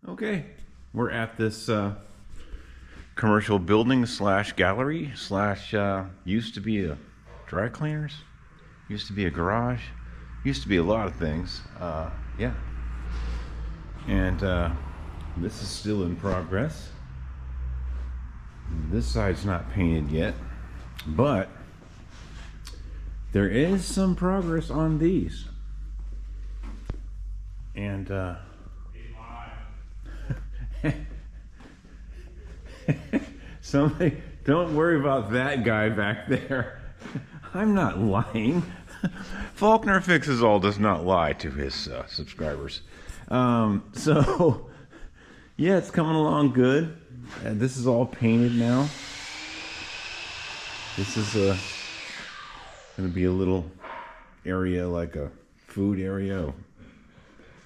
Okay, we're at this commercial building slash gallery slash used to be a dry cleaners, used to be a garage, used to be a lot of things. Yeah, and this is still in progress. This side's not painted yet, but there is some progress on these. And somebody, don't worry about that guy back there. I'm not lying. Faulkner Fixes All does not lie to his subscribers. So, yeah, it's coming along good. This is all painted now. This is going to be a little area, like a food area,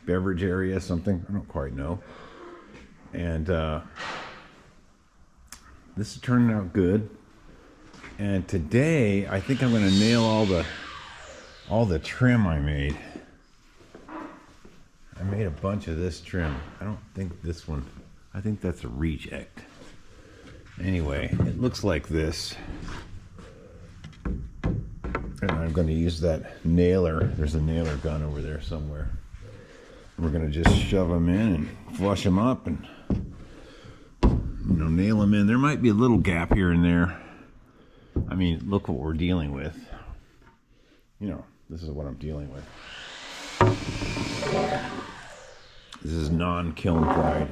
beverage area, something. I don't quite know. And this is turning out good. And today, I think I'm going to nail all the trim I made. I made a bunch of this trim. I don't think this one, I think that's a reject. Anyway, it looks like this. And I'm going to use that nailer. There's a nailer gun over there somewhere. We're going to just shove them in and flush them up and, you know, nail them in. There might be a little gap here and there. I mean, look what we're dealing with. You know, this is what I'm dealing with. This is non-kiln dried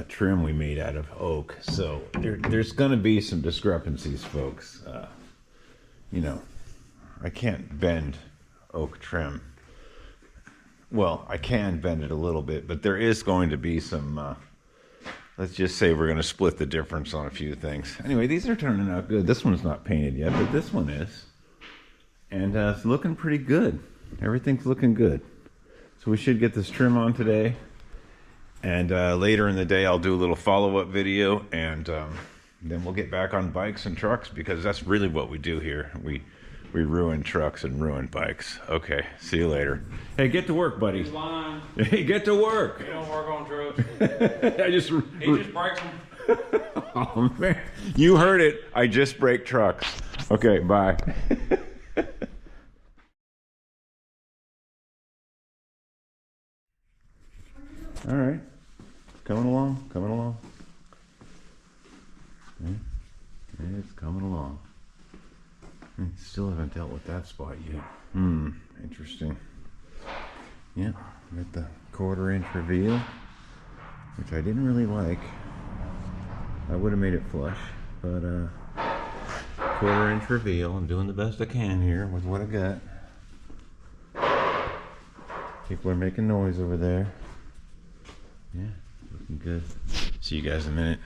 trim we made out of oak. So there's going to be some discrepancies, folks. You know, I can't bend oak trim. Well, I can bend it a little bit, but there is going to be some, let's just say we're going to split the difference on a few things. Anyway, these are turning out good. This one's not painted yet, but this one is. And it's looking pretty good. Everything's looking good. So we should get this trim on today. And later in the day, I'll do a little follow-up video. And then we'll get back on bikes and trucks, because that's really what we do here. We ruin trucks and ruin bikes. Okay, see you later. Hey, get to work, buddy. He's lying. Hey, get to work. We don't work on trucks. He just breaks them. Oh, man. You heard it. I just break trucks. Okay, bye. All right. Coming along, coming along. It's coming along. Still haven't dealt with that spot yet. Interesting. Yeah, got the 1/4 inch reveal, which I didn't really like. I would have made it flush, but 1/4 inch reveal. I'm doing the best I can here with what I got. People are making noise over there. Yeah, looking good. See you guys in a minute.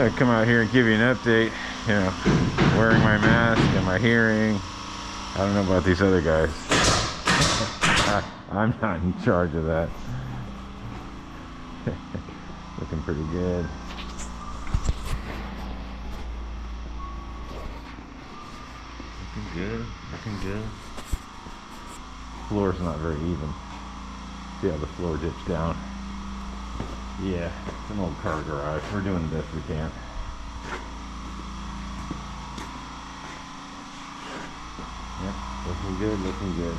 I come out here and give you an update. You know, wearing my mask and my hearing. I don't know about these other guys. I'm not in charge of that. Looking pretty good. Looking good, looking good. Floor's not very even. See how the floor dips down? Yeah, it's an old car garage. We're doing the best we can. Yep, looking good, looking good.